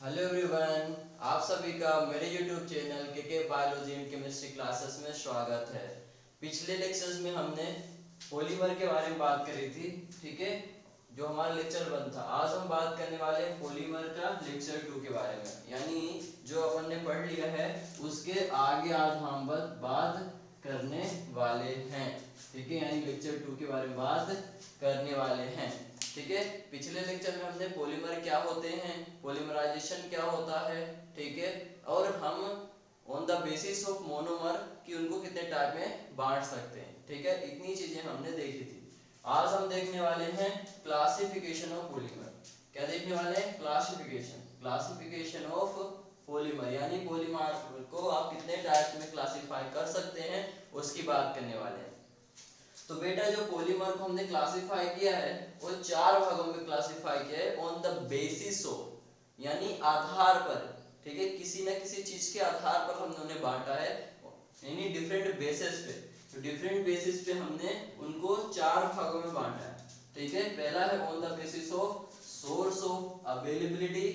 Hello everyone, आप सभी का मेरे यूट्यूब चैनल के बायोलॉजी एंड केमिस्ट्री क्लासेस में स्वागत है। पिछले लेक्चर्स में हमने पॉलीमर के बारे में बात करी थी, ठीक है, जो हमारा लेक्चर 1 था। आज हम बात करने वाले हैं पॉलीमर का लेक्चर 2 के बारे में, यानी जो अपन ने पढ़ लिया है उसके आगे आज हम बात करने वाले हैं, ठीक है, यानी लेक्चर 2 के बारे में बात करने वाले हैं, ठीक है। पिछले लेक्चर में हमने पॉलीमर क्या होते हैं, पॉलीमराइजेशन क्या होता है, ठीक है, और हम on the basis of monomer कि उनको कितने टाइप में बांट सकते हैं, ठीक है, इतनी चीजें हमने देखी थी। आज हम देखने वाले हैं क्लासिफिकेशन ऑफ पॉलीमर। क्या देखने वाले हैं? क्लासिफिकेशन ऑफ पॉलीमर, यानी पॉलीमर को आप कितने टाइप में क्लासिफाई कर सकते हैं उसकी बात करने वाले हैं। तो बेटा, जो पॉलीमर को हमने क्लासिफाई किया है वो 4 भागों में क्लासिफाई किया है ऑन द बेसिस ऑफ, यानी आधार पर, ठीक है, किसी न किसी चीज के आधार पर हमने उन्हें बांटा है, यानी डिफरेंट बेसिस पे। तो डिफरेंट बेसिस पे हमने उनको 4 भागों में बांटा है, ठीक है। पहला है on the basis of source of availability,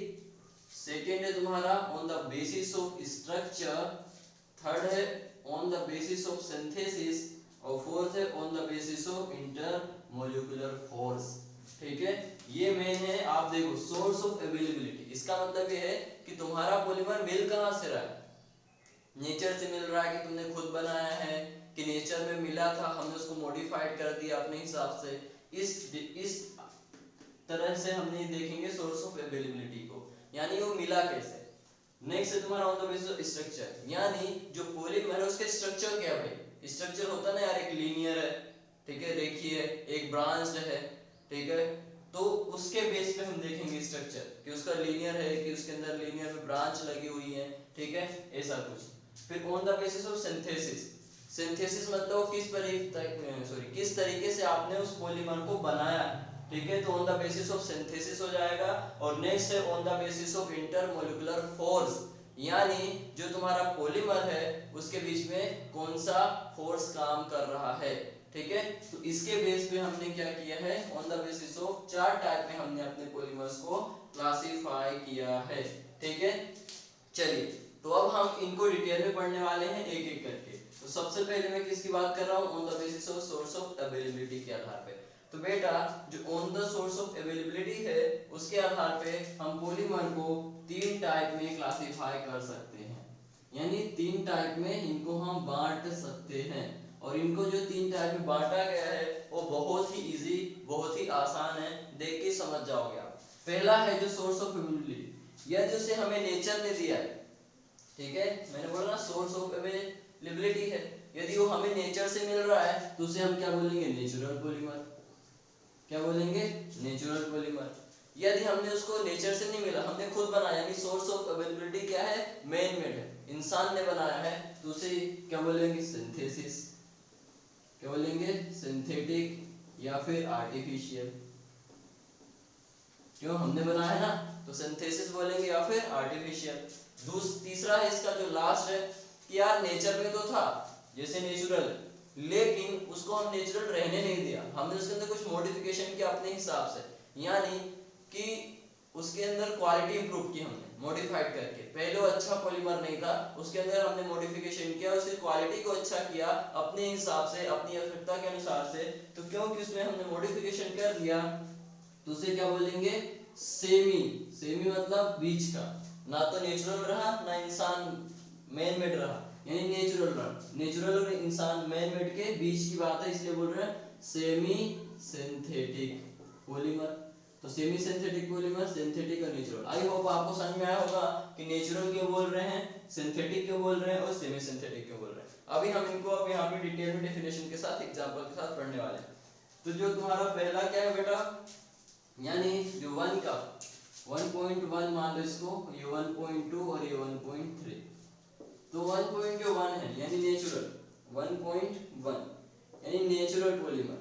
second है तुम्हारा on the basis of structure, third है on the basis of synthesis, और फोर्थ है on the basis of intermolecular force, ठीक है। ये मेन है। आप देखो, सोर्स ऑफ अवेलेबिलिटी, इसका मतलब ये है कि तुम्हारा पॉलीमर मिल कहां से रहा है? नेचर से मिल रहा है कि तुमने खुद बनाया है, कि नेचर में मिला था, हमने उसको मॉडिफाइड कर दिया अपने हिसाब से। इस तरह से हमने देखेंगे सोर्स ऑफ अवेलेबिलिटी को, यानी वो मिला कैसे। नेक्स्ट है तुम्हारा on the basis of structure, यानी जो पॉलीमर है उसके स्ट्रक्चर क्या है भाई? स्ट्रक्चर होता ना यार, एक लीनियर है, ठीक है, रेखीय है, एक ब्रांच्ड है, ठीक है, तो उसके बेस पे हम देखेंगे स्ट्रक्चर कि उसका लीनियर है, कि उसके अंदर लीनियर में ब्रांच लगी हुई है, ठीक है, ऐसा कुछ। फिर on the basis of synthesis, synthesis मतलब किस तरीके से आपने उस पॉलीमर को बनाया, ठीक है, तो on the basis of synthesis हो जाएगा। और नेक्स्ट है on the basis of intermolecular force, यानी जो तुम्हारा पॉलीमर है उसके बीच में कौन सा फोर्स काम कर रहा है, ठीक है। तो इसके बेस पे हमने क्या किया है, on the basis of 4 type में हमने अपने पॉलीमर्स को क्लासिफाई किया है, ठीक है। चलिए, तो अब हम इनको डिटेल में पढ़ने वाले हैं एक एक करके। तो सबसे पहले मैं किसकी बात कर रहा हूँ? On the basis of source of availability के आधार पे। तो बेटा, जो on the source of availability है उसके आधार पे हम पॉलीमर को 3 टाइप में क्लासिफाई कर सकते हैं, यानी 3 टाइप में इनको हम बांट सकते हैं। और इनको जो 3 टाइप में बांटा गया है वो बहुत ही इजी, बहुत ही आसान है, देख के समझ जाओगे आप। पहला है जो सोर्स ऑफ अवेलेबिलिटी, यदि उसे हमें नेचर ने दिया है, ठीक है, मैंने बोला ना सोर्स ऑफ अवेलेबिलिटी है, यदि वो हमें नेचर से मिल रहा है तो उसे हम क्या बोलेंगे? Natural polymer. क्या बोलेंगे? Natural polymer. यदि हमने उसको नेचर से नहीं मिला, हमने खुद बनाया, यानी सोर्स ऑफ अवेलेबिलिटी क्या है? मैन मेड है, इंसान ने बनाया है, तो उसे क्या बोलेंगे? सिंथेसिस। क्या बोलेंगे? सिंथेटिक या फिर आर्टिफिशियल। क्यों? हमने बनाया है ना, तो सिंथेसिस बोलेंगे या फिर आर्टिफिशियल। तीसरा है इसका जो लास्ट है कि यार नेचर में तो था जैसे नेचुरल, लेकिन उसको हम नेचुरल रहने नहीं दिया, हमने उसके अंदर कुछ मॉडिफिकेशन किया अपने हिसाब से, यानी कि उसके अंदर क्वालिटी इंप्रूव की हमने मॉडिफाइड करके। पहले वो अच्छा पॉलीमर नहीं था, उसके अंदर हमने मॉडिफिकेशन किया, उसकी क्वालिटी को अच्छा किया अपने हिसाब से, अपनी आवश्यकता के अनुसार से। तो क्योंकि उसमें हमने मॉडिफिकेशन कर दिया तो उसे क्या बोलेंगे? सेमी। सेमी मतलब बीच का, ना तो नेचुरल रहा ना इंसान मैन मेड रहा, यानी नेचुरल रहा। नेचुरल और इंसान मैन मेड के बीच की बात है, इसलिए बोल रहे हैं सेमी सिंथेटिक पॉलीमर। तो सेमी सिंथेटिक पॉलीमर, सिंथेटिक और नेचुरल। आई होप आपको समझ में आया होगा कि नेचुरल क्यों बोल रहे हैं, सिंथेटिक क्यों बोल रहे हैं और सेमी सिंथेटिक क्यों बोल रहे हैं। अभी हम इनको अब यहाँ पे डिटेल में डेफिनेशन के साथ, एग्जांपल के साथ पढ़ने वाले हैं। तो जो तुम्हारा पहला क्या है बेटा, यानी जो 1 का 1.1 मान लो इसको, ये 1.2 और ये 1.3। तो 1.1 है यानी नेचुरल, 1.1 यानी नेचुरल पॉलीमर,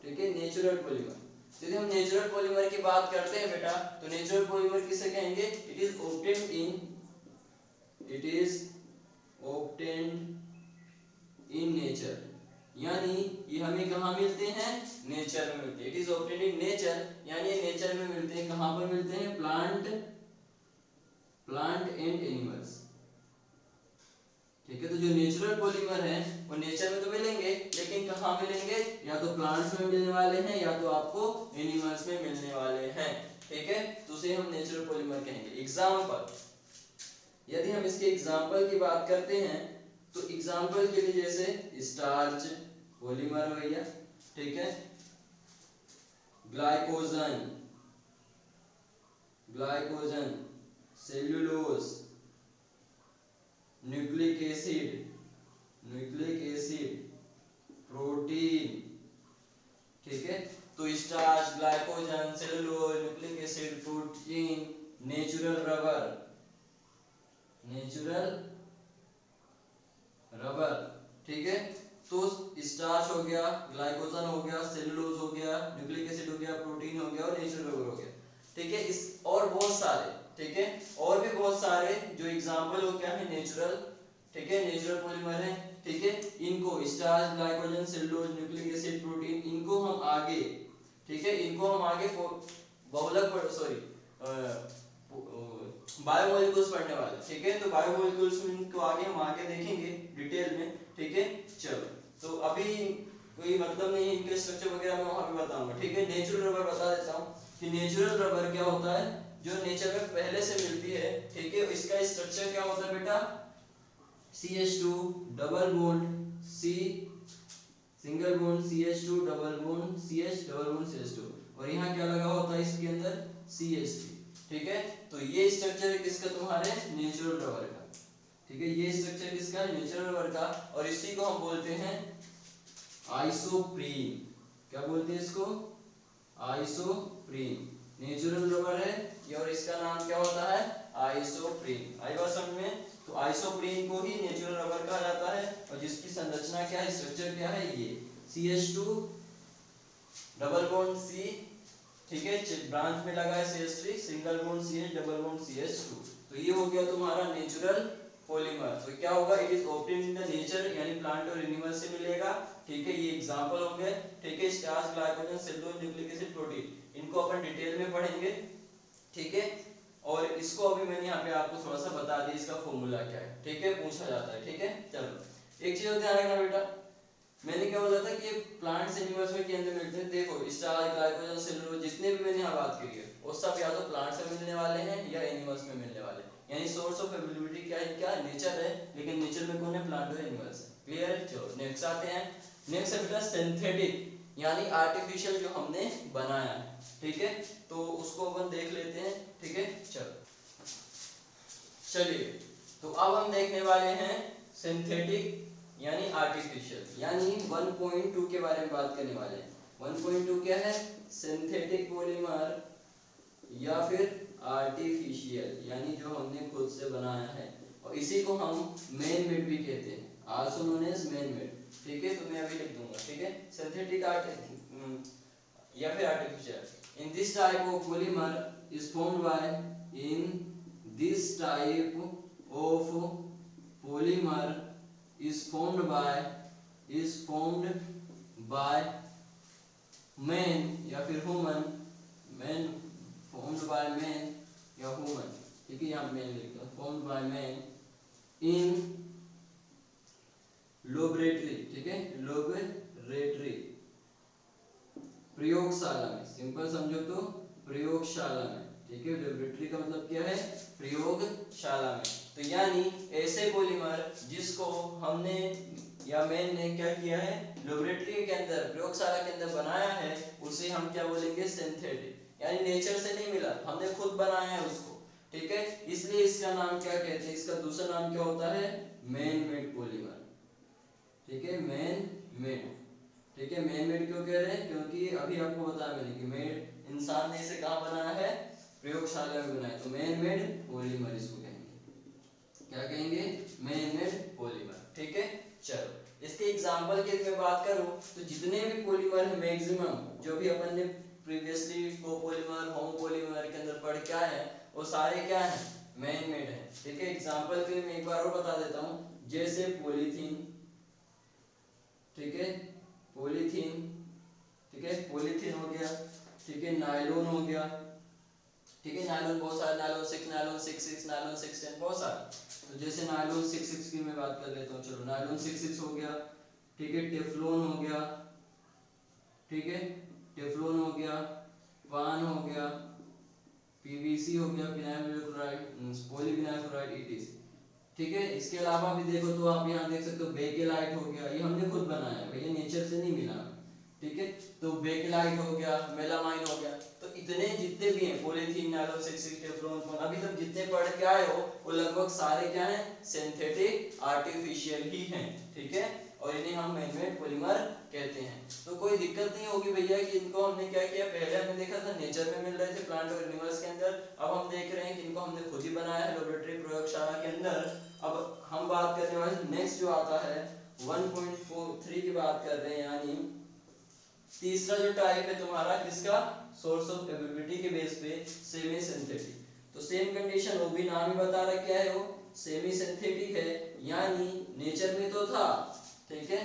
ठीक है, नेचुरल पॉलीमर। यदि हम नेचुरल पॉलीमर की बात करते हैं बेटा, तो नेचुरल पॉलीमर किसे कहेंगे? It is obtained in nature, यानी ये हमें कहाँ मिलते हैं? नेचर में मिलते हैं। It is obtained in nature, यानी ये नेचर में मिलते हैं। कहाँ पर मिलते हैं? Plant and animals. ठीक है, तो जो नेचुरल पॉलीमर है वो नेचर में तो मिलेंगे, लेकिन कहाँ मिलेंगे? या तो प्लांट्स में मिलने वाले हैं या तो आपको एनिमल्स में मिलने वाले हैं। ठीक है, तो उसे हम नेचुरल पॉलीमर कहेंगे। एग्जाम्पल, यदि हम इसके एग्जाम्पल की बात करते हैं तो एग्जाम्पल के लिए जैसे स्टार्च पॉलीमर हो गया, ठीक है, glycogen, cellulose, nucleic acid, protein. ठीक है, तो starch, glycogen, cellulose, nucleic acid, protein, natural rubber. ठीक है, तो स्टार्च हो गया, ग्लाइकोजन हो गया, सेलुलोज हो गया, न्यूक्लिक एसिड हो गया, प्रोटीन हो गया और नेचुरल रबर हो गया। ठीक है, इस और बहुत सारे, ठीक है, और भी बहुत सारे जो एग्जांपल हो क्या है? नेचुरल। ठीक है, नेचुरल पॉलीमर है। ठीक है, इनको starch, glycogen, cellulose, nucleic acid, protein, इनको हम आगे, ठीक है, इनको हम आगे बहुलक सॉरी बायोमोलिक्यूल्स पढ़ने वाले। ठीक है, तो बायोमोलिक्यूल्स में को आगे हम आगे देखेंगे डिटेल में। ठीक है, चलो, तो अभी कोई मतलब नहीं इनके स्ट्रक्चर वगैरह मैं वहां पे बताऊंगा। ठीक है, नेचुरल रबर बता देता हूँ कि नेचुरल रबर क्या होता है, जो नेचर में पहले से मिलती है। ठीक है, इसका स्ट्रक्चर क्या होता है बेटा? CH2 double bond C single bond CH2 double bond CH double bond CH2, और यहाँ क्या लगा होता है इसके अंदर? CH3। ठीक है, तो ये स्ट्रक्चर है किसका? तुम्हारे नेचुरल रबर का। ठीक है, ये स्ट्रक्चर किसका है? नेचुरल रबर का, और इसी को हम बोलते हैं आइसोप्रीन। क्या बोलते हैं इसको? आइसोप्रीन। नेचुरल रबर है ये, और इसका नाम क्या होता है? आइसोप्रीन। आई बात समझ में? तो आइसोप्रीन को ही नेचुरल रबर कहा जाता है, और जिसकी संरचना क्या है, स्ट्रक्चर क्या है? ये CH2 डबल बॉन्ड C, ठीक है, ब्रांच में लगा है CH3, single bond CH double bond CH2। तो ये हो गया तुम्हारा नेचुरल पॉलीमर। तो क्या होगा? It is obtained in the nature, यानी प्लांट और एनिमल से मिलेगा। ठीक है, ये एग्जांपल होंगे। ठीक है, starch, glycogen, cellulose, nucleic acid, protein, इनको अपन डिटेल में पढ़ेंगे। ठीक है, और इसको अभी मैंने यहाँ पे आपको थोड़ा सा बता दिया, इसका फॉर्मूला क्या है। ठीक है, पूछा जाता है। ठीक है, चलो एक चीज ध्यान रखना बेटा, मैंने क्या बोला था कि प्लांट्स एनिमल्स में के अंदर मिलते हैं। देखो स्टार्च, ग्लाइकोजन, सेलुलोज, जितने भी मैंने यहाँ बात करी है वो सब या तो प्लांट्स में मिलने वाले हैं या एनिमल्स में मिलने वाले हैं, यानी सोर्स ऑफ अवेलेबिलिटी क्या है? क्या नेचर है, लेकिन नेचर में कौन है? प्लांट और एनिमल्स है। क्लियर है? चलो नेक्स्ट आते हैं। नेक्स्ट है बेटा सिंथेटिक, यानी आर्टिफिशियल, जो हमने बनाया है। ठीक है, तो उसको अपन देख लेते हैं। ठीक है, चलिए, तो अब हम देखने वाले हैं सिंथेटिक यानी आर्टिफिशियल, यानी 1.2 के बारे में बात करने वाले हैं। 1.2 क्या है? सिंथेटिक पॉलीमर या फिर आर्टिफिशियल, यानी जो हमने खुद से बनाया है, और इसी को हम मैन मेड भी कहते हैं, also known as man made. ठीक है, तो मैं अभी लिख दूंगा। ठीक है, सिंथेटिक या फिर artificial. In this type of polymer is formed by this type of polymer is formed by man या फिर human, formed by man या human। ठीक है, यहाँ man लिखता हूँ, formed by man in laboratory। ठीक है, laboratory, प्रयोगशाला में, सिंपल समझो तो प्रयोगशाला में। ठीक है, लेबोरेटरी का मतलब क्या है? प्रयोगशाला में। तो यानी ऐसे पॉलीमर जिसको हमने या मैन ने क्या किया है? लेबोरेटरी के अंदर, प्रयोगशाला के अंदर बनाया है, उसे हम क्या बोलेंगे? सिंथेटिक, यानी नेचर से नहीं मिला, हमने खुद बनाया है उसको। ठीक है, इसलिए इसका नाम क्या कहते हैं? इसका दूसरा नाम क्या होता है? Man made polymer. ठीक है, मैन मेड। ठीक है, मैन मेड क्यों कह रहे हैं? क्योंकि अभी आपको बताया मैंने कि मेड इंसान ने इसे कहाँ बनाया है? प्रयोगशाला में बनाया। तो मैन मेड पॉलीमर इसको कहेंगे। क्या कहेंगे? Man made polymer. ठीक है, चलो इसके एग्जांपल की मैं बात करूं तो जितने भी पॉलीमर है मैक्सिमम, जो भी अपन ने प्रीवियसली कोपॉलीमर, होमोपॉलीमर के अंदर पढ़ क्या है, वो सारे क्या है? मैन मेड है। ठीक है, एग्जांपल के लिए मैं एक बार और बता देता हूं, जैसे पॉलीथीन। ठीक है, पॉलीथीन, ठीक है, पॉलीथीन हो गया, ठीक है, नायलॉन हो गया, ठीक है, नायलॉन बहुत सारे, नायलॉन 6, नायलॉन 6, नायलॉन 610 बहुत सारे। तो जैसे नायलॉन 6 की मैं बात कर लेता हूँ, चलो नायलॉन 6 हो गया, ठीक है, टेफ्लॉन हो गया, ठीक है, टेफ्लॉन हो गया, पान हो गया, पीवीसी हो गया, vinyl chloride, polyvinyl chloride it, ठीक है। इसके अलावा भी देखो तो आप यहाँ देख सकते हो बेकेलाइट हो गया, ये हमने खुद बनाया है भैया, नेचर से नहीं मिला, ठीक है। तो बेकेलाइट हो गया, मेलामाइन हो गया, तो इतने जितने भी हैं पॉलीथीन, नायलॉन 6, टेफ्लॉन, अभी तक जितने पढ़ के आए हो वो लगभग सारे क्या हैं, सिंथेटिक आर्टिफिशियल ही हैं, ठीक है, और इन्हें हम मैनमेड पॉलीमर कहते हैं। तो कोई दिक्कत नहीं होगी भैया कि इनको हमने क्या किया, पहले हमने देखा था नेचर में मिल रहे थे प्लांट और एनिमल्स के अंदर, अब हम देख रहे हैं कि इनको हमने खुद ही बनाया है लेबोरेटरी प्रयोगशाला के अंदर। अब हम बात करने वाले नेक्स्ट जो आता है 1.43 की बात कर रहे हैं, यानी तीसरा जो टाइप है तुम्हारा किसका, सोर्स ऑफ एबिलिटी के बेस पे सेमी सिंथेटिक। तो सेम कंडीशन, वो भी नाम ही बता रहा क्या है, वो सेमी सिंथेटिक है, यानी नेचर में तो था, ठीक है,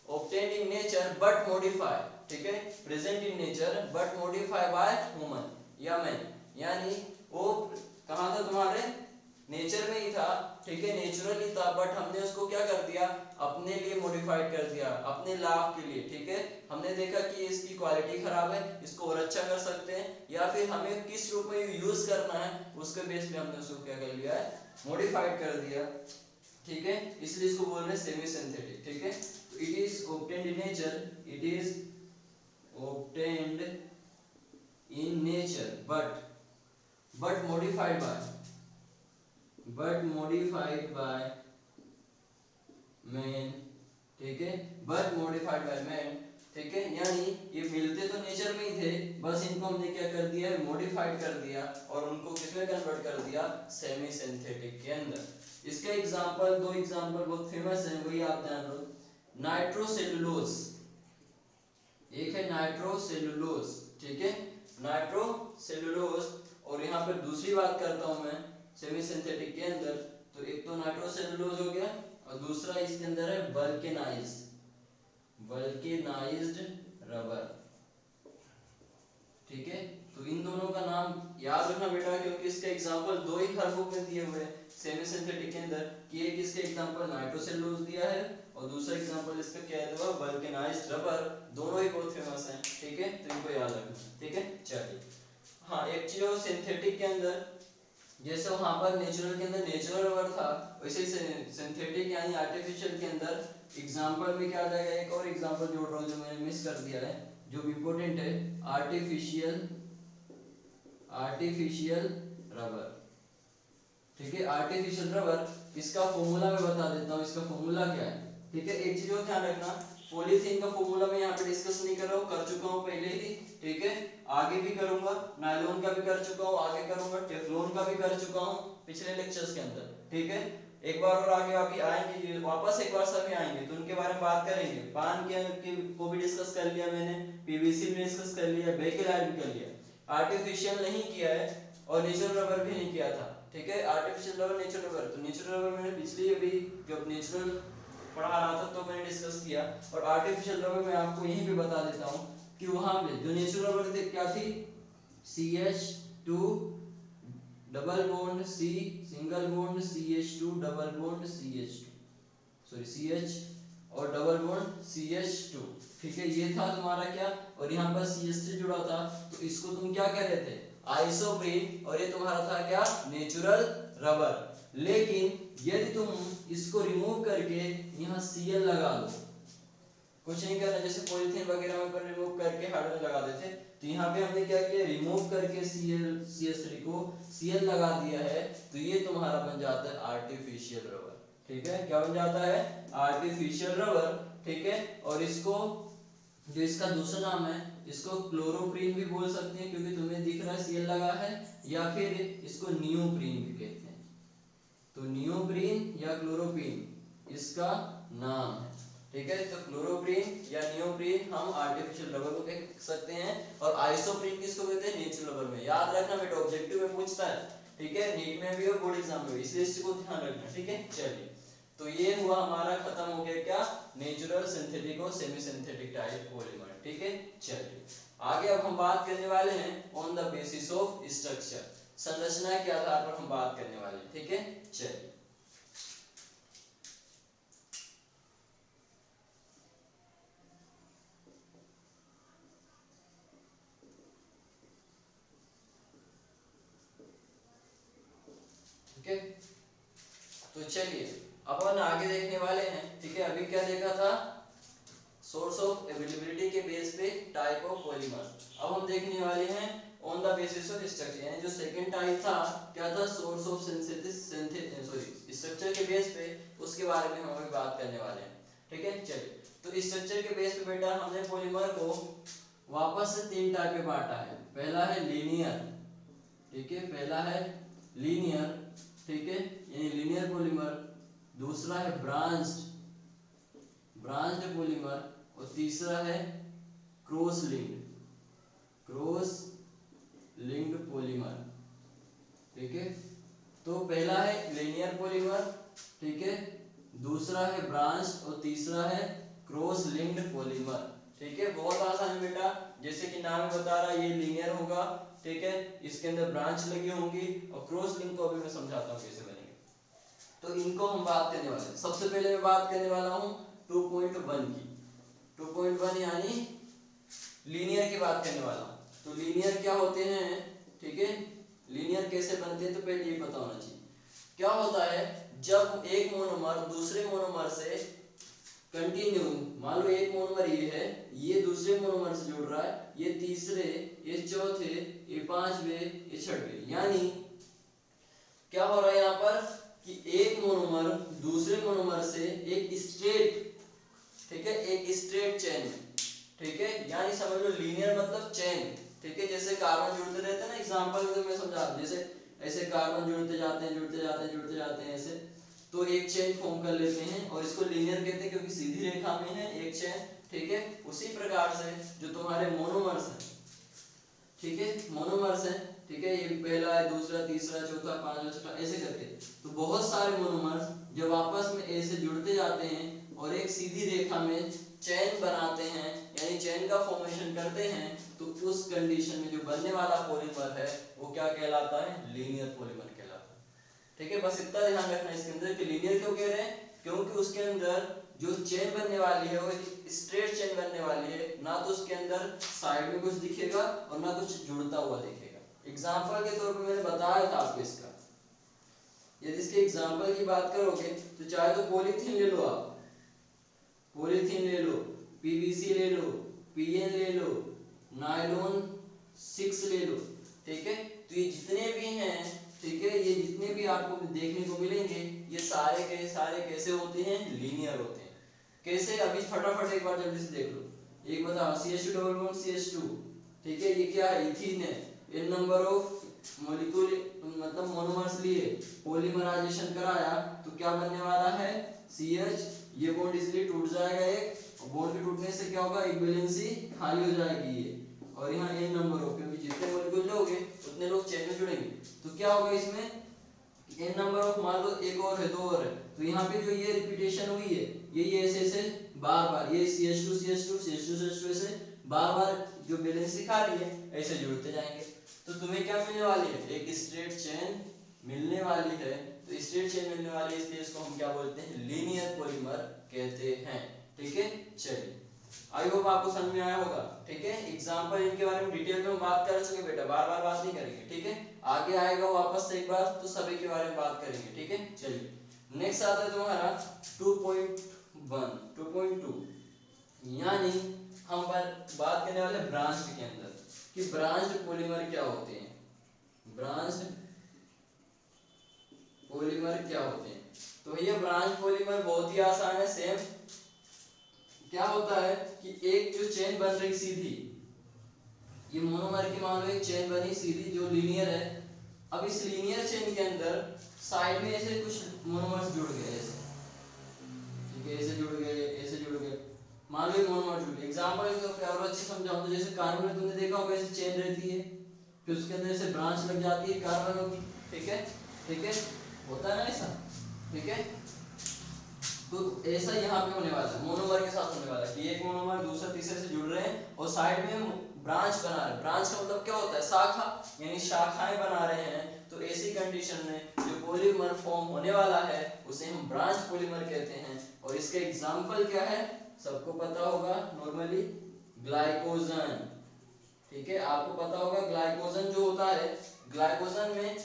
obtained in nature but modified, ठीक है, present in nature but modified by human या मैन, यानी वो कहाँ था तुम्हारे, नेचर में ही था, ठीक है, नेचुरल ही था, बट हमने उसको क्या कर दिया, अपने लिए मॉडिफाइड कर दिया, अपने लाभ के लिए, ठीक है। हमने देखा कि इसकी क्वालिटी खराब है, इसको और अच्छा कर सकते हैं, या फिर हमें किस रूप में यूज करना है, उसके बेस पे हमने उसको क्या कर लिया है, मॉडिफाइड कर दिया, ठीक है, इसलिए इसको बोल रहे हैं सेमी सिंथेटिक, ठीक है। तो it is obtained in nature, it is obtained in nature but modified by man, ठीक है, but modified by man, ठीक है, यानी ये मिलते तो नेचर में ही थे, बस इनको हमने क्या कर दिया है, मॉडिफाइड कर दिया और उनको किसमें कन्वर्ट कर दिया, सेमी सिंथेटिक के अंदर। इसका एग्जांपल, दो एग्जांपल बहुत फेमस है, वही आप ध्यान रखो, नाइट्रोसेलुलोज, एक है नाइट्रोसेलुलोज, ठीक है, नाइट्रोसेलुलोज, और यहाँ पर दूसरी बात करता हूँ मैं सेमी सिंथेटिक के अंदर, तो एक तो नाइट्रोसेलुलोज हो गया और दूसरा इसके अंदर है वल्केनाइज्ड रबर, ठीक है। तो इन दोनों का नाम याद रखना बेटा, क्योंकि इसके एग्जांपल दो ही हर बुक में दिए हुए हैं सेमी सिंथेटिक के अंदर, कि एक इसके एग्जांपल नाइट्रोसेलुलोज दिया है और दूसरा एग्जांपल इसका क्या है, तो वल्केनाइज्ड रबर, दोनों ही बहुत फेमस हैं, ठीक है, तो इनको याद रखना, ठीक है। चलिए, हाँ, एक चीज और सिंथेटिक के अंदर, जैसे वहां पर नेचुरल के अंदर नेचुरल रबर था, वैसे सिंथेटिक यानी आर्टिफिशियल के अंदर एग्जांपल में क्या आ जाएगा, एक और एग्जांपल जोड़ रहा हूं जो मैंने मिस कर दिया है, जो इंपॉर्टेंट है, आर्टिफिशियल रबर, ठीक है, आर्टिफिशियल रबर, इसका फॉर्मूला मैं बता देता हूँ, इसका फॉर्मूला क्या है, ठीक है। एक चीज और ध्यान रखना, पॉलीथीन का फॉर्मूला मैं यहाँ पे डिस्कस नहीं कर रहा हूँ, कर चुका हूँ पहले ही, ठीक है, आगे भी करूंगा, नायलॉन का भी कर चुका हूँ, आगे करूंगा, टेफ्लॉन का भी कर चुका हूँ पिछले लेक्चर्स के अंदर, ठीक है। एक बार और आगे अभी आएंगे, वापस एक बार सभी आएंगे तो उनके बारे में बात करेंगे। पान के को भी डिस्कस कर लिया मैंने, पीवीसी भी डिस्कस कर लिया, बेकेलाइट भी कर लिया, आर्टिफिशियल नहीं किया है और नेचुरल रबर भी नहीं किया था, ठीक है। आर्टिफिशियल रबर, नेचुरल रबर, तो नेचुरल रबर मैंने पिछली अभी जब नेचुरल पढ़ा रहा था तो मैंने डिस्कस किया, और आर्टिफिशियल रबर मैं आपको यहीं पे बता देता हूँ कि वहां पे जो नेचुरल रबर थी क्या थी, CH2 double bond C single bond CH2 double bond CH2, sorry CH और डबल बॉन्ड CH2, ठीक है, ये था तुम्हारा क्या, और यहाँ पर CH3 जुड़ा था, तो इसको तुम क्या कह रहे थे, आइसोप्रीन, और ये तुम्हारा था क्या, नेचुरल रबर। लेकिन यदि तुम इसको रिमूव करके यहाँ Cl लगा दो, कुछ नहीं करना, जैसे पॉलीथीन वगैरह में पर रिमूव करके हाइड्रोजन लगा देते, तो यहाँ पे हमने क्या किया, रिमूव करके CH3 को Cl लगा दिया है, तो ये तुम्हारा बन जाता है आर्टिफिशियल रबर, ठीक है, क्या बन जाता है, आर्टिफिशियल रबर, ठीक है। और इसको जो इसका दूसरा नाम है, इसको क्लोरोप्रीन भी बोल सकते हैं, क्योंकि तुम्हें दिख रहा है Cl लगा है, या फिर इसको नियोप्रीन भी कहते हैं, तो नियोप्रीन या क्लोरोप्रीन इसका नाम है, ठीक है। तो क्लोरोप्रीन या नियोप्रीन हम आर्टिफिशियल रबर को कह सकते हैं, और आइसोप्रीन किसको कहते हैं, नेचुरल रबर में। याद रखना बेटा, ऑब्जेक्टिव में पूछता है, ठीक है, नीट में भी और बोर्ड एग्जाम में भी, इसलिए इसको ध्यान रखना, ठीक है। चलिए, तो ये हुआ हमारा, खत्म हो गया क्या, नेचुरल, सिंथेटिक और सेमी सिंथेटिक टाइप पॉलीमर। ठीक है। चलिए आगे अब हम बात करने वाले हैं on the basis of structure, संरचना के आधार पर हम बात करने वाले हैं, ठीक है। चलिए ठीक है, तो चलिए अब अपन आगे देखने वाले हैं, ठीक है। अभी क्या देखा था, सोर्स ऑफ अवेलेबिलिटी के बेस पे टाइप ऑफ पॉलीमर। अब हम देखने वाले हैं on the basis of structure, यानी जो सेकंड टाइप था क्या था, सोर्स ऑफ स्ट्रक्चर के बेस पे, उसके बारे में हम अभी बात करने वाले हैं, ठीक है। चलिए तो स्ट्रक्चर के बेस पे बेटा हमने पॉलीमर को वापस से तीन टाइप में बांटा है। पहला है लीनियर, ठीक है, पहला है लीनियर, ठीक है, यानी लीनियर पॉलीमर। दूसरा है ब्रांच्ड पॉलीमर, और तीसरा है क्रॉस लिंक्ड पॉलीमर, ठीक है। तो पहला है लीनियर पॉलीमर, ठीक है, दूसरा है ब्रांच और तीसरा है क्रॉस लिंक्ड पॉलीमर, ठीक है। बहुत आसान है बेटा, जैसे कि नाम बता रहा है ये लीनियर होगा, ठीक है, इसके अंदर ब्रांच लगी होंगी, और क्रॉस लिंक को अभी मैं समझाता हूँ कैसे बनेंगे। तो इनको हम बात करने वाले हैं। सबसे पहले मैं बात करने वाला हूँ 2.1 की। 2.1 यानी लीनियर की बात करने वाला हूँ। तो लीनियर क्या होते हैं, ठीक है, लीनियर कैसे बनते हैं, तो पहले ये पता होना चाहिए। क्या होता है, जब एक मोनोमर दूसरे मोनोमर से कंटिन्यू, मान लो एक मोनोमर ये है, ये दूसरे मोनोमर से जुड़ रहा है, ये तीसरे, ये चौथे, ये पांचवे, ये छठवे, यानी क्या हो रहा है यहाँ पर कि एक मोनोमर दूसरे मोनोमर से एक स्ट्रेट, ठीक है, एक स्ट्रेट चेन, ठीक है, यानी समझ लो लीनियर मतलब चेन, ठीक है। जैसे कार्बन जुड़ते रहते हैं ना, एग्जांपल में मैं समझा दूं, जैसे ऐसे कार्बन जुड़ते जाते हैं ऐसे, तो एक चेन फॉर्म कर लेते हैं, और इसको लीनियर कहते हैं क्योंकि सीधी रेखा में है एक चेन, ठीक है। उसी प्रकार से जो तुम्हारे मोनोमर्स हैं, ठीक है, मोनोमर्स हैं, ठीक है, ये पहला है, दूसरा, तीसरा, चौथा, पांचवा, छठा, ऐसे करके, तो बहुत सारे मोनोमर्स जब आपस में ऐसे जुड़ते जाते हैं और एक सीधी रेखा में चेन बनाते हैं, यानी चेन का फॉर्मेशन करते हैं, तो उस कंडीशन में जो बनने वाला पॉलीमर है वो क्या कहलाता है, लीनियर पॉलीमर कहलाता है, ठीक है। बस इतना ध्यान रखना इसके अंदर कि लीनियर क्यों कह रहे हैं, क्योंकि उसके अंदर जो चेन बनने वाली है वो स्ट्रेट चेन बनने वाली है, ना तो उसके अंदर साइड में कुछ दिखेगा और ना कुछ जुड़ता हुआ दिखेगा। एग्जांपल के तौर पे मैंने बताया था आपको इसका, यदि इसके एग्जांपल की बात करोगे तो चाहे तो पॉलीथीन ले लो, आप पॉलीथीन ले लो, पीवीसी ले लो, पीएन ले लो, नायलॉन 6 ले लो, ठीक है। तो ये जितने भी हैं, ठीक है, ये जितने भी आपको देखने को मिलेंगे, ये सारे के सारे कैसे होते हैं, लीनियर होते हैं। कैसे, अभी फटाफट एक बार जल्दी से देख लो। एक बताओ CH2 डबल बॉन्ड CH2, ठीक है, ये क्या है, इथीन है। n नंबर ऑफ मॉलिक्यूल मतलब मोनोमर्स लिए, पॉलीमराइजेशन कराया, तो क्या बनने वाला है, CH, ये बॉन्ड इसलिए टूट जाएगा एक, और बॉन्ड के टूटने से क्या होगा, एक वैलेंसी खाली हो जाएगी ये, और यहाँ n नंबर ऑफ, क्योंकि जितने मॉलिक्यूल लोगे उतने लोग चेन में जुड़ेंगे, तो क्या होगा इसमें n नंबर ऑफ, मान लो एक और है, दो और है, तो यहाँ पे जो ये रिपीटेशन हुई है, ये ऐसे ऐसे बार बार, ये CH2 ऐसे बार बार जो बैलेंस खा रही है ऐसे जुड़ते जाएंगे, तो तुम्हें क्या मिलने वाली है, एक स्ट्रेट चेन मिलने वाली है। तो स्ट्रेट चेन मिलने वाली है, इसलिए इसको हम क्या बोलते हैं, लीनियर पॉलीमर कहते हैं, ठीक है। चलिए आई होप आपको समझ में आया होगा, ठीक है। एग्जांपल इनके बारे में डिटेल में हम बात कर चुके बेटा, बार बार बात नहीं करेंगे, ठीक है। आगे आएगा वापस से एक बार तो सभी के बारे में बात करेंगे, ठीक है। चलिए नेक्स्ट आता है तुम्हारा 2.2, यानी हम बात करने वाले ब्रांच के अंदर कि ब्रांच्ड पॉलीमर क्या होते हैं, ब्रांच्ड पॉलीमर क्या होते हैं। तो ये ब्रांच पॉलीमर बहुत ही आसान है, सेम क्या होता है कि एक जो चेन बन रही सीधी, ये मोनोमर की मान लो एक चेन बनी सीधी जो लीनियर है, अब इस लीनियर चेन के अंदर साइड में ऐसे कुछ मोनोमर्स जुड़ गए ऐसे, ठीक है, ऐसे जुड़ गए, ऐसे जुड़ गए, मान लो मोनोमर जुड़ गए। एग्जांपल के तौर पे और अच्छे समझाऊं तो जैसे कार्बन में तुमने देखा होगा ऐसे चेन रहती है, फिर उसके अंदर ऐसे ब्रांच लग जाती है कार्बनों की, ठीक है, ठीक है, होता है ना ऐसा, ठीक है। तो ऐसा यहाँ पे होने वाला है, मोनोमर के साथ होने वाला है कि एक मोनोमर दूसरा तीसरे से जुड़ रहे हैं और साइड में ब्रांच बना रहे हैं। ब्रांच का मतलब क्या होता है, शाखा, यानी शाखाएं बना रहे हैं। तो ऐसी कंडीशन में जो पॉलीमर फॉर्म होने वाला है उसे हम ब्रांच पॉलीमर कहते हैं। और इसका एग्जाम्पल क्या है, सबको पता होगा नॉर्मली, ग्लाइकोजन। ठीक है, आपको पता होगा ग्लाइकोजन जो होता है, ग्लाइकोजन में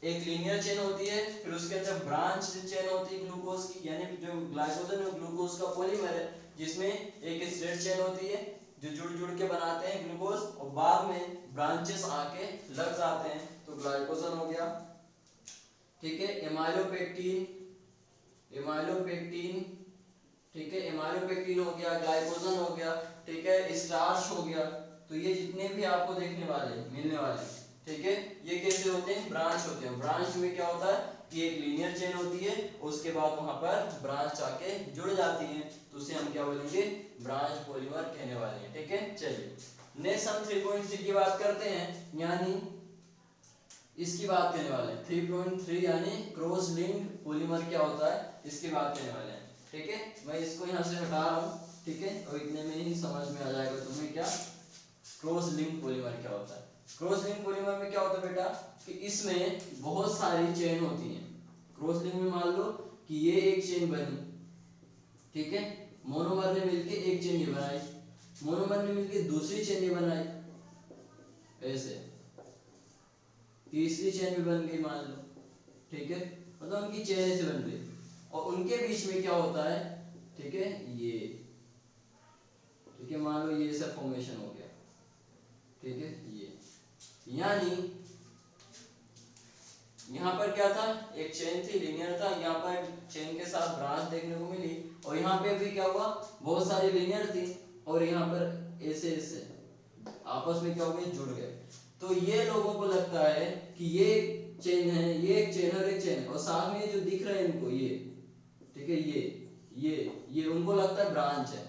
एक लीनियर चेन होती है, फिर उसके अंदर ब्रांच चेन होती है ग्लूकोज की, यानी जो ग्लाइकोजन है ग्लूकोज का पॉलीमर है, जिसमें एक स्ट्रेट चेन होती है जो जुड़ जुड़ के बनाते हैं ग्लूकोज, और बाद में ब्रांचेस आके लग जाते हैं, तो ग्लाइकोजन हो गया। ठीक है, एमाइलोपेक्टिन, एमाइलोपेक्टिन, ठीक है, एमाइलोपेक्टिन हो गया, ग्लाइकोजन हो गया, ठीक है, स्टार्च हो गया। तो ये जितने भी आपको देखने वाले मिलने वाले, ठीक है, ये कैसे होते हैं, ब्रांच होते हैं। ब्रांच में क्या होता है कि एक लीनियर चेन होती है, उसके बाद वहां पर ब्रांच आके जुड़ जाती है, तो उसे हम क्या बोलेंगे, ब्रांच पॉलीमर कहने वाले हैं। ठीक है, चलिए नेक्स्ट हम 3.3 की बात करते हैं, यानी इसकी बात करने वाले हैं। 3.3 यानी क्रॉस लिंक्ड पॉलीमर क्या होता है, इसकी बात करने वाले हैं। ठीक है, मैं इसको यहाँ से हटा रहा हूँ, ठीक है, और इतने में ही समझ में आ जाएगा तुम्हें क्या क्रॉस लिंक पॉलीमर क्या होता है। क्रॉस लिंक पॉलीमर में क्या होता है बेटा कि इसमें बहुत सारी चेन होती हैं। क्रॉस लिंक में मान लो कि ये एक चेन बनी, ठीक है, मोनोमर ने मिलके एक चेन ये बनाई, मोनोमर ने मिलके दूसरी चेन ये बनाई, ऐसे तीसरी चेन भी बन गई मान लो, ठीक है, मतलब उनकी चेन ऐसे बन गई, और उनके बीच में क्या होता है, ठीक है, ये, ठीक है, मान लो ये सब फॉर्मेशन हो गया, ठीक है, ये, यानी यहाँ पर क्या था, एक चेन थी, लीनियर था, यहाँ पर चेन के साथ ब्रांच देखने को मिली, और यहाँ पे भी क्या हुआ, बहुत सारी लीनियर थी, और यहाँ पर ऐसे ऐसे आपस में क्या हो गए, जुड़ गए। तो ये लोगों को लगता है कि ये चेन है, ये एक चेन और एक चेन, और साथ में जो दिख रहा है इनको ये, ठीक है, ये उनको लगता है ब्रांच है,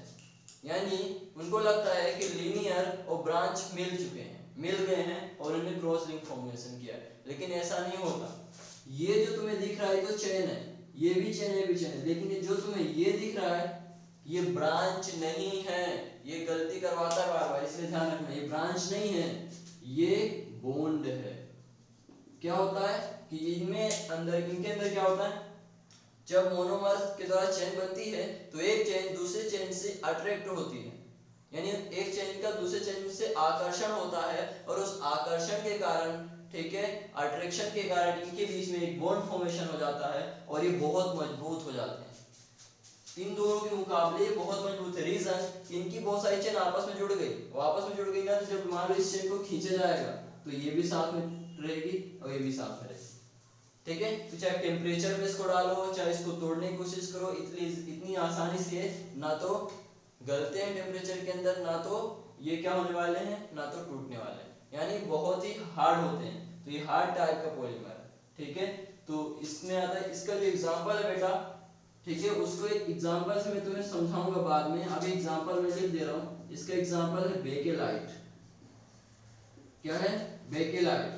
यानी उनको लगता है कि लीनियर और ब्रांच मिल चुके हैं, मिल गए हैं, और उन्होंने क्रॉस लिंक फॉर्मेशन किया है। लेकिन ऐसा नहीं होता, ये जो तुम्हें दिख रहा है तो चेन है, ये भी चेन है, ये भी चेन है, लेकिन ये जो तुम्हें ये दिख रहा है ये ब्रांच नहीं है, ये गलती करवाता है बार बार, इसलिए ध्यान रखना, ये ब्रांच नहीं है, ये बॉन्ड है। क्या होता है कि इनमें अंदर, इनके अंदर क्या होता है, जब मोनोमर के द्वारा चेन बनती है तो एक चेन दूसरे चेन से अट्रैक्ट होती है, यानी एक चेन का दूसरे चेन से आकर्षण होता है, और उस आकर्षण के कारण, ठीक है, अट्रैक्शन के कारण इनके बीच में एक बॉन्ड फॉर्मेशन हो जाता है, और ये बहुत मजबूत हो जाते हैं। इन दोनों के मुकाबले ये बहुत मजबूत है। रीजन, इनकी बहुत सारी चेन आपस में जुड़ गई, वो आपस में जुड़ गई ना, तो जब मान लो इस चेन को खींचा जाएगा तो ये भी साथ में रहेगी और ये भी साथ में रहेगी। ठीक है, तो चाहे टेम्परेचर में इसको डालो, चाहे इसको तोड़ने की कोशिश करो, इतनी आसानी से ना तो गलते हैं टेम्परेचर के अंदर, ना तो ये क्या होने वाले हैं, ना तो टूटने वाले हैं, यानी बहुत ही हार्ड होते हैं। तो ये हार्ड टाइप का पॉलीमर है। ठीक है, तो इसमें आता है, इसका जो एग्जांपल है बेटा, ठीक है, उसको एक एग्जांपल से मैं तुम्हें समझाऊंगा बाद में, अभी एग्जांपल मैं लिख दे रहा हूं। इसका एग्जांपल है बेकेलाइट। क्या है, बेकेलाइट,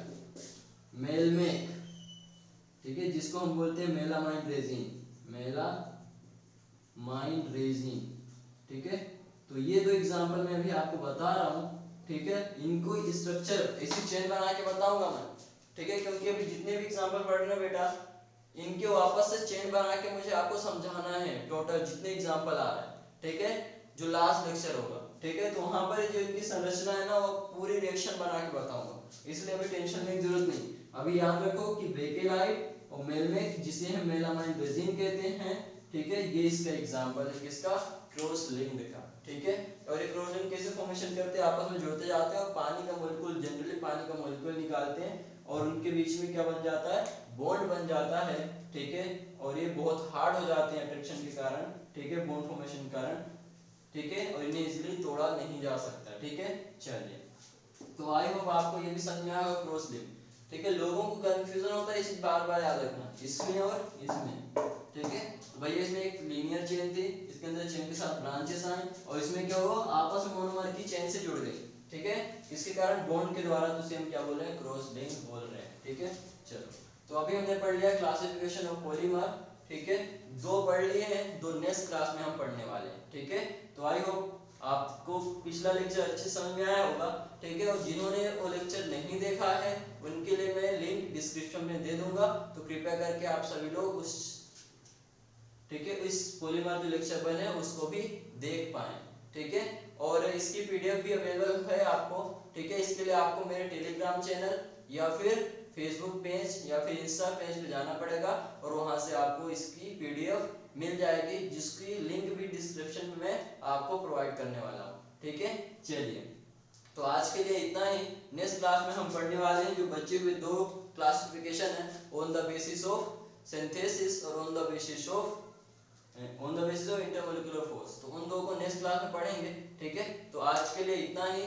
मेलमेक, ठीक है, जिसको हम बोलते हैं मेलामाइन रेजिन, मेलामाइन रेजिन। ठीक है, तो ये दो एग्जांपल मैं अभी आपको बता रहा हूँ। ठीक है, इनको स्ट्रक्चर ऐसी चेन बना के बताऊंगा मैं। ठीक है, क्योंकि अभी जितने भी एग्जांपल पढ़ रहे हैं बेटा, इनके वापस से चेन बना के मुझे आपको समझाना है, टोटल जितने एग्जांपल आ रहे हैं। ठीक है, जो लास्ट लेक्चर होगा, ठीक है, तो वहां पर जो इनकी संरचना है ना, वो पूरी रिएक्शन बना के बताऊंगा, इसलिए अभी टेंशन लेने की जरूरत नहीं। अभी याद रखो कि बेकेलाइट और मेलमेक, जिसे हम मेलामाइन रेजिन कहते हैं, ठीक है, ये इसका एग्जांपल है, किसका, क्रॉस लिंक्ड का। ठीक है, और ये क्रॉस लिंक कैसे फॉर्मेशन करते हैं, आपस में जुड़ते जाते हैं और पानी का मॉलिक्यूल, जनरली पानी का मॉलिक्यूल निकालते हैं, और उनके बीच में क्या बन जाता है, बॉन्ड बन जाता है। ठीक है, और ये बहुत हार्ड हो जाते हैं अट्रैक्शन के कारण, ठीक है, बॉन्ड फॉर्मेशन के कारण। ठीक है, और इन्हें इजीली तोड़ा नहीं जा सकता। ठीक है, चलिए, तो आई होप आपको ये भी समझ में आएगा क्रॉस लिंक। ठीक है, लोगों को कंफ्यूजन होता है, इसे बार बार याद रखना, इसमें और इसमें। ठीक है, भैया इसमें एक लीनियर चेन थी, इसके अंदर चेन के साथ ब्रांचेस आए, और इसमें क्या हुआ, आपस में मोनोमर की चेन से जुड़ गई। ठीक है, इसके कारण बॉन्ड के द्वारा, तो हम क्या बोल रहे हैं, क्रॉस लिंक बोल रहे हैं। ठीक है, चलो, तो अभी हमने पढ़ लिया क्लासिफिकेशन ऑफ पॉलीमर। ठीक है, 2 पढ़ लिए हैं, 2 नेक्स्ट क्लास में हम पढ़ने वाले हैं। ठीक है, तो आई होप आपको पिछला लेक्चर अच्छे समझ में आया होगा। ठीक है, और जिन्होंने वो लेक्चर नहीं देखा है उनके लिए मैं लिंक डिस्क्रिप्शन में दे दूंगा, तो कृपया करके आप सभी लोग उस, ठीक है, इस पॉलीमर जो लेक्चर बने उसको भी देख पाए। ठीक है, और इसकी पीडीएफ भी अवेलेबल है आपको। ठीक है, इसके लिए आपको मेरे टेलीग्राम चैनल या फिर फेसबुक पेज या फिर इंस्टा पेज पे जाना पड़ेगा, और वहां से आपको इसकी पीडीएफ मिल जाएगी, जिसकी लिंक भी डिस्क्रिप्शन में मैं आपको प्रोवाइड करने वाला हूँ। ठीक है, चलिए, तो आज के लिए इतना ही। नेक्स्ट क्लास में हम पढ़ने वाले हैं जो बचे हुए 2 क्लासिफिकेशन है, on the basis of synthesis और on the basis of intermolecular force. तो उन 2 को नेक्स्ट क्लास में पढ़ेंगे। ठीक है, तो आज के लिए इतना ही।